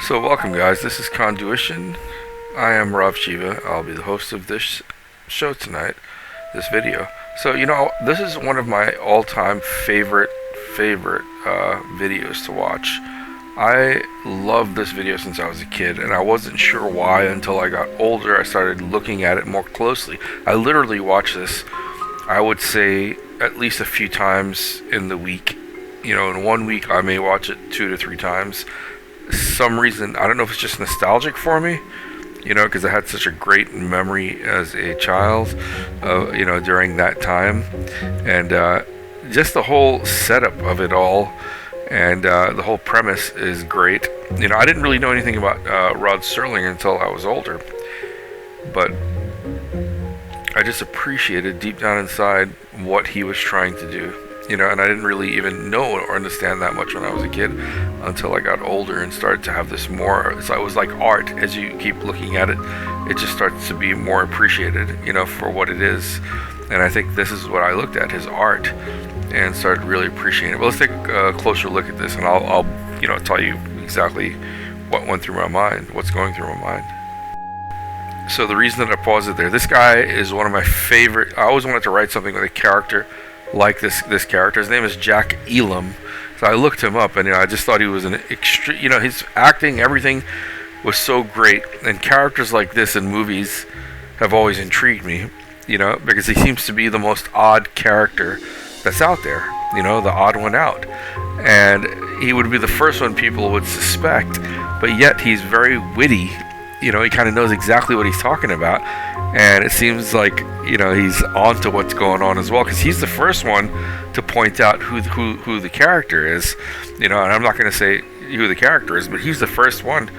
So welcome guys, this is Conduition. I am Rav Shiva. I'll be the host of this show tonight, this video. So this is one of my all-time favorite videos to watch. I loved this video since I was a kid, and I wasn't sure why until I got older. I started looking at it more closely. I literally watched this, I would say, at least a few times in the week. In 1 week I may watch it 2 to 3 times. Some reason, I don't know if it's just nostalgic for me, because I had such a great memory as a child, during that time, and just the whole setup of it all, and the whole premise is great. I didn't really know anything about Rod Serling until I was older, but I just appreciated deep down inside what he was trying to do. And I didn't really even know or understand that much when I was a kid until I got older and started to have this more. So it was like art. As you keep looking at it, it just starts to be more appreciated, for what it is. And I think this is what I looked at, his art, and started really appreciating it. But let's take a closer look at this, and I'll tell you exactly what went through my mind, what's going through my mind. So the reason that I paused it there, this guy is one of my favorite. I always wanted to write something with a character like this character. His name is Jack Elam. So I looked him up, and I just thought he was an extreme. His acting, everything was so great, and characters like this in movies have always intrigued me. Because he seems to be the most odd character that's out there. The odd one out, and he would be the first one people would suspect, but yet he's very witty. He kind of knows exactly what he's talking about, and it seems like he's on to what's going on as well, because he's the first one to point out who the character is. And I'm not going to say who the character is, but he's the first one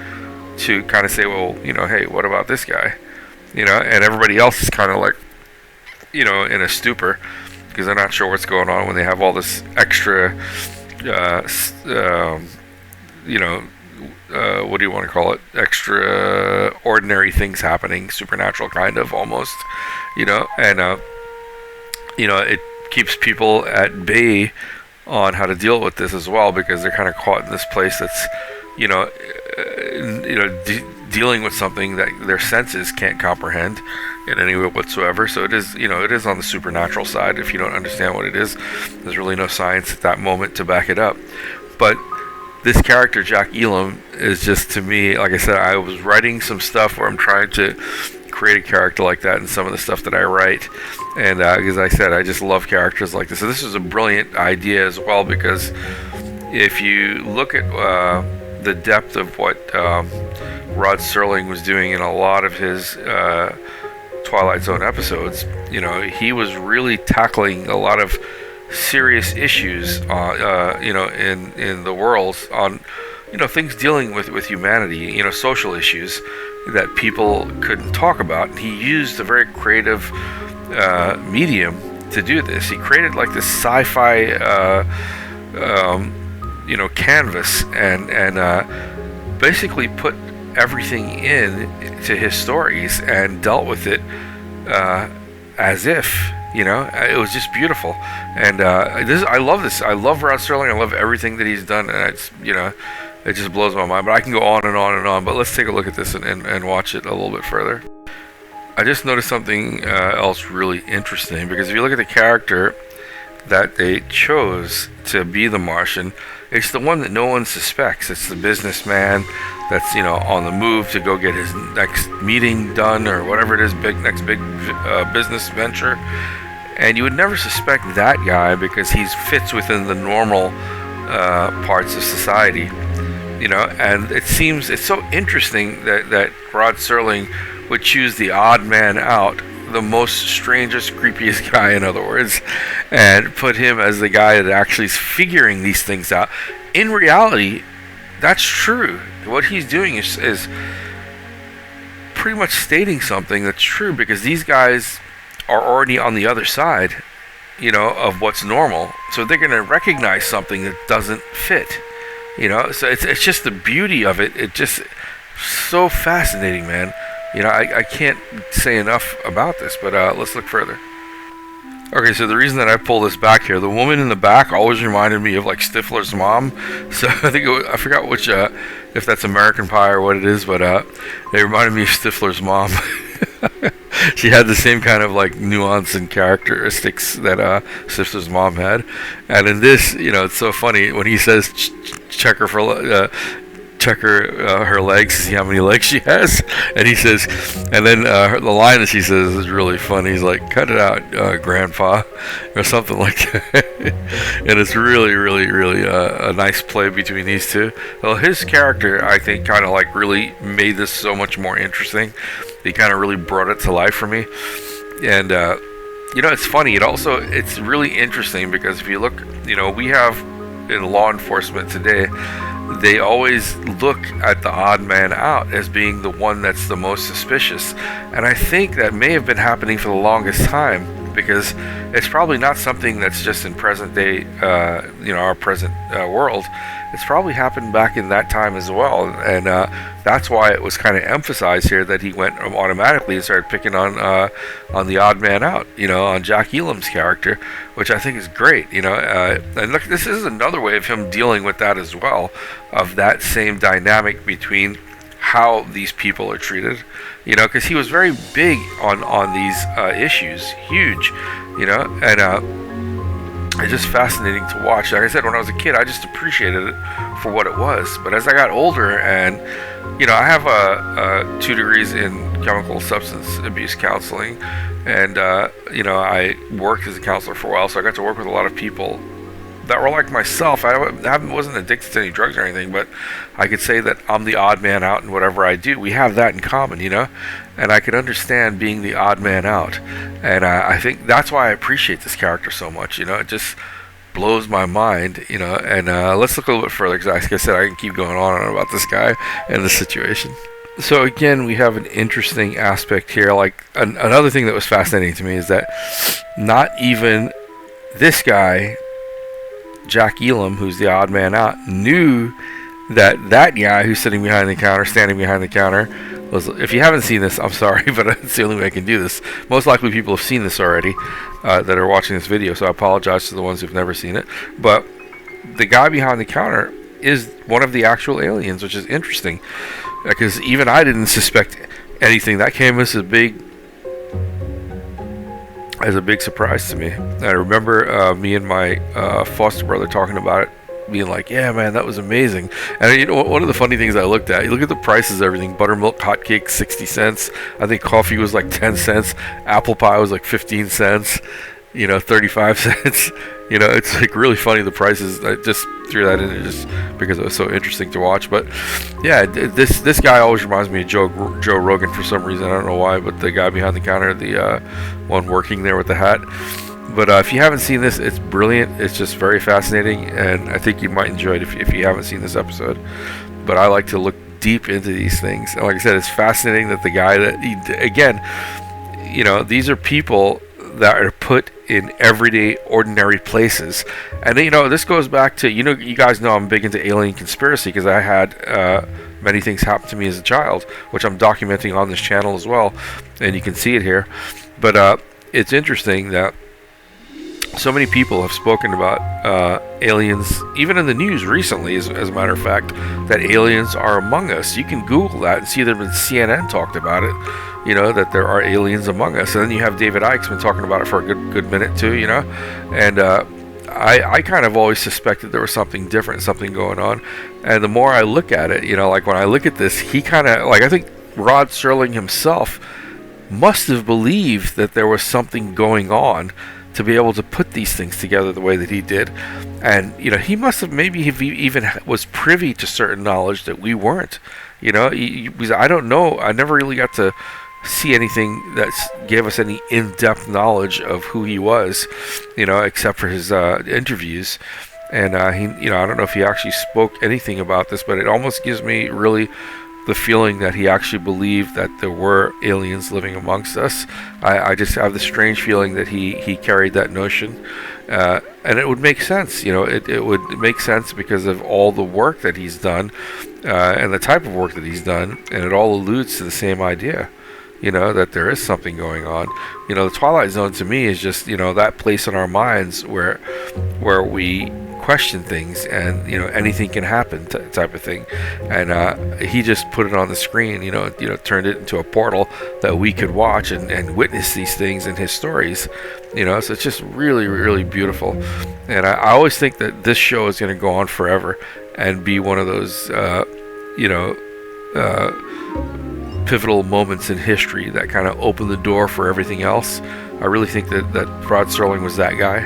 to kind of say, well, hey, what about this guy? And everybody else is kind of like, in a stupor, because they're not sure what's going on when they have all this extra, what do you want to call it? Extraordinary things happening, supernatural kind of almost, and it keeps people at bay on how to deal with this as well, because they're kind of caught in this place that's, dealing with something that their senses can't comprehend in any way whatsoever. So it is, it is on the supernatural side. If you don't understand what it is, there's really no science at that moment to back it up. But this character, Jack Elam, is just, to me, like I said, I was writing some stuff where I'm trying to create a character like that in some of the stuff that I write. And as I said, I just love characters like this. So this is a brilliant idea as well, because if you look at the depth of what Rod Serling was doing in a lot of his Twilight Zone episodes, he was really tackling a lot of serious issues, in the world, on, things dealing with humanity, social issues that people couldn't talk about. And he used a very creative medium to do this. He created like this sci-fi, canvas, and basically put everything in to his stories and dealt with it as if. It was just beautiful, and I love this. I love Rod Serling. I love everything that he's done, and it just blows my mind. But I can go on and on and on. But let's take a look at this and watch it a little bit further. I just noticed something else really interesting, because if you look at the character that they chose to be the Martian, it's the one that no one suspects. It's the businessman that's on the move to go get his next meeting done, or whatever it is, next big business venture. And you would never suspect that guy, because he fits within the normal parts of society, and it's so interesting that Rod Serling would choose the odd man out, the most strangest, creepiest guy, in other words, and put him as the guy that actually is figuring these things out. In reality, that's true. What he's doing is pretty much stating something that's true, because these guys are already on the other side, of what's normal. So they're going to recognize something that doesn't fit, So it's just the beauty of it. It just so fascinating, man. I can't say enough about this, but let's look further. Okay, so the reason that I pull this back here, the woman in the back always reminded me of like Stifler's mom. So I think I forgot which, if that's American Pie or what it is, but it reminded me of Stifler's mom. She had the same kind of like nuance and characteristics that Stifler's mom had. And in this, it's so funny when he says check her for check her legs to see how many legs she has, and he says, and then the line that she says is really funny. He's like, "Cut it out, Grandpa," or something like that. And it's really, really, really a nice play between these two. Well, his character, I think, kind of like really made this so much more interesting. He kind of really brought it to life for me, and it's funny. It's really interesting because if you look, we have in law enforcement today, they always look at the odd man out as being the one that's the most suspicious. And I think that may have been happening for the longest time because it's probably not something that's just in present day, our present world. It's probably happened back in that time as well. And that's why it was kind of emphasized here that he went automatically and started picking on the odd man out, on Jack Elam's character, which I think is great, and look, this is another way of him dealing with that as well, of that same dynamic between how these people are treated, because he was very big on these issues, huge, and it's just fascinating to watch. Like I said, when I was a kid, I just appreciated it for what it was. But as I got older, and I have 2 degrees in chemical substance abuse counseling, and I worked as a counselor for a while, so I got to work with a lot of people that were like myself. I wasn't addicted to any drugs or anything, but I could say that I'm the odd man out in whatever I do. We have that in common, and I could understand being the odd man out, and I think that's why I appreciate this character so much. It just blows my mind, and let's look a little bit further, because like I said, I can keep going on and on about this guy and the situation. So again, we have an interesting aspect here. Like another thing that was fascinating to me is that not even this guy, Jack Elam, who's the odd man out, knew that guy who's standing behind the counter was. If you haven't seen this, I'm sorry, but it's the only way I can do this. Most likely people have seen this already that are watching this video, so I apologize to the ones who've never seen it. But the guy behind the counter is one of the actual aliens, which is interesting, because even I didn't suspect anything. That came as a big surprise to me. I remember me and my foster brother talking about it, being like, "Yeah, man, that was amazing." And one of the funny things I looked at, you look at the prices of everything. Buttermilk hotcakes, 60 cents. I think coffee was like 10 cents. Apple pie was like 15 cents. 35 cents. It's like really funny, the prices. I just threw that in just because it was so interesting to watch. But yeah, this guy always reminds me of Joe Rogan for some reason. I don't know why, but the guy behind the counter, the one working there with the hat. But if you haven't seen this, it's brilliant. It's just very fascinating, and I think you might enjoy it if you haven't seen this episode. But I like to look deep into these things, and like I said, it's fascinating that the guy these are people that are put in everyday, ordinary places. And this goes back to, you guys know I'm big into alien conspiracy, because I had many things happen to me as a child, which I'm documenting on this channel as well, and you can see it here. But it's interesting that so many people have spoken about aliens, even in the news recently, as a matter of fact, that aliens are among us. You can Google that and see that CNN talked about it, that there are aliens among us. And then you have David Icke's been talking about it for a good minute too, and I kind of always suspected there was something different, something going on. And the more I look at it, like when I look at this, he kind of, like, I think Rod Serling himself must have believed that there was something going on to be able to put these things together the way that he did. And he must have, maybe he even was privy to certain knowledge that we weren't. I don't know, I never really got to see anything that gave us any in-depth knowledge of who he was, except for his interviews. And he, I don't know if he actually spoke anything about this, but it almost gives me really the feeling that he actually believed that there were aliens living amongst us. I just have the strange feeling that he carried that notion, and it would make sense. It would make sense because of all the work that he's done, and the type of work that he's done, and it all alludes to the same idea. that there is something going on. The Twilight Zone to me is just, that place in our minds where we question things, and anything can happen type of thing. And he just put it on the screen, turned it into a portal that we could watch and witness these things in his stories. So it's just really, really beautiful. And I always think that this show is going to go on forever and be one of those pivotal moments in history that kind of opened the door for everything else. I really think that Rod Serling was that guy.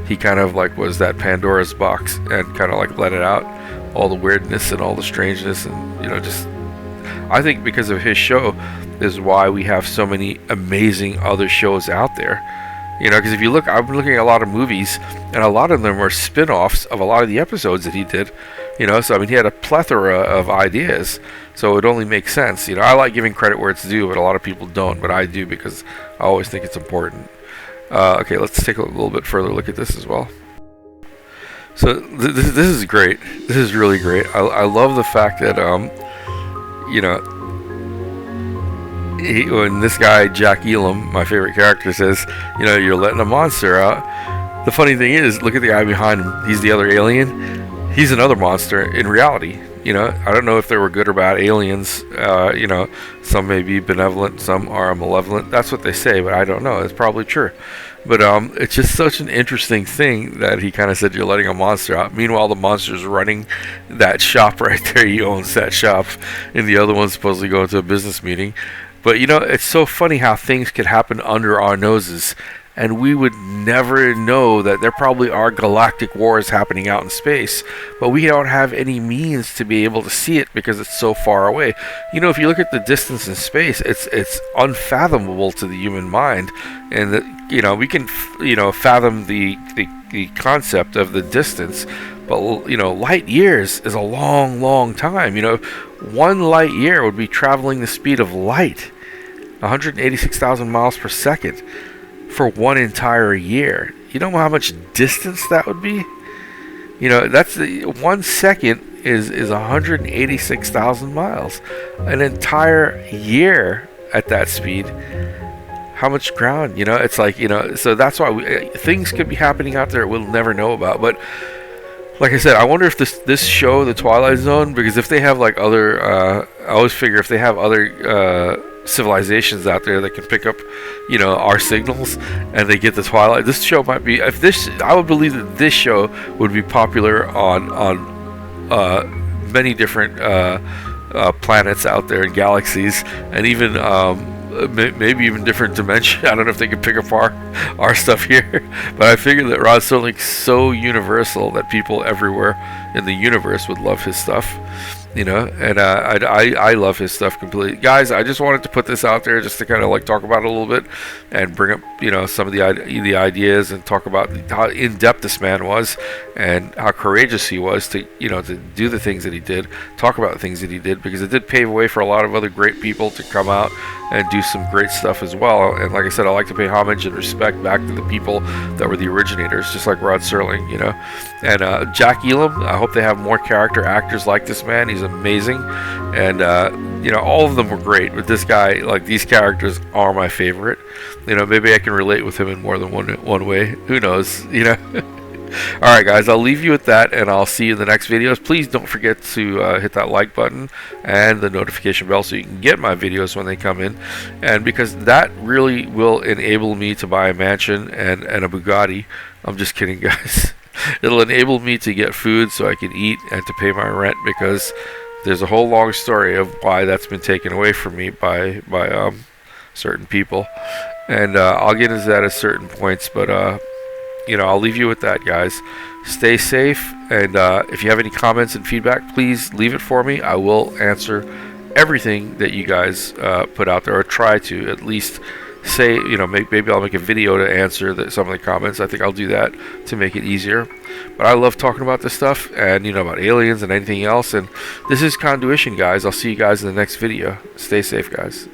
He kind of like was that Pandora's box and kind of like let it out, all the weirdness and all the strangeness, and just, I think because of his show is why we have so many amazing other shows out there. Because if you look, I've been looking at a lot of movies, and a lot of them are spin-offs of a lot of the episodes that he did. So I mean, he had a plethora of ideas, so it only makes sense. I like giving credit where it's due, but a lot of people don't, but I do, because I always think it's important. Okay, let's take a little bit further look at this as well. So this is great. This is really great. I love the fact that when this guy Jack Elam, my favorite character, says, you're letting a monster out. The funny thing is, look at the guy behind him. He's the other alien. He's another monster in reality. I don't know if there were good or bad aliens. Some may be benevolent, some are malevolent. That's what they say, but I don't know. It's probably true. But it's just such an interesting thing that he kind of said, you're letting a monster out. Meanwhile, the monster's running that shop right there. He owns that shop, and the other one's supposedly going to a business meeting. But it's so funny how things could happen under our noses, and we would never know that there probably are galactic wars happening out in space, but we don't have any means to be able to see it because it's so far away. If you look at the distance in space, it's unfathomable to the human mind, and that we can fathom the concept of the distance, but light years is a long, long time. 1 light year would be traveling the speed of light, 186,000 miles per second. For 1 entire year. You know how much distance that would be? That's 1 second is 186,000 miles. An entire year at that speed. How much ground? It's like, so that's why things could be happening out there we'll never know about. But like I said, I wonder if this show, The Twilight Zone, because if they have like other, I always figure if they have other civilizations out there that can pick up our signals, and they get the Twilight, this show might be, I would believe that this show would be popular on many different planets out there in galaxies, and even maybe even different dimensions. I don't know if they can pick up our stuff here, but I figure that Rod Serling's so universal that people everywhere in the universe would love his stuff. And I love his stuff completely. Guys, I just wanted to put this out there just to kind of like talk about it a little bit and bring up, some of the ideas, and talk about how in-depth this man was and how courageous he was to, to do the things that he did, talk about the things that he did, because it did pave way for a lot of other great people to come out and do some great stuff as well. And like I said, I like to pay homage and respect back to the people that were the originators, just like Rod Serling, And Jack Elam, I hope they have more character actors like this man. He's amazing, and all of them were great, but this guy, like, these characters are my favorite. Maybe I can relate with him in more than one way. Who knows? Alright guys, I'll leave you with that, and I'll see you in the next videos. Please don't forget to hit that like button and the notification bell so you can get my videos when they come in, and because that really will enable me to buy a mansion and a Bugatti. I'm just kidding, guys. It'll enable me to get food so I can eat and to pay my rent, because there's a whole long story of why that's been taken away from me by certain people, and I'll get into that at certain points, but I'll leave you with that, guys. Stay safe, and if you have any comments and feedback, please leave it for me. I will answer everything that you guys put out there, or try to at least say, maybe I'll make a video to answer some of the comments. I think I'll do that to make it easier. But I love talking about this stuff, and about aliens and anything else. And this is Conduition, guys. I'll see you guys in the next video. Stay safe, guys.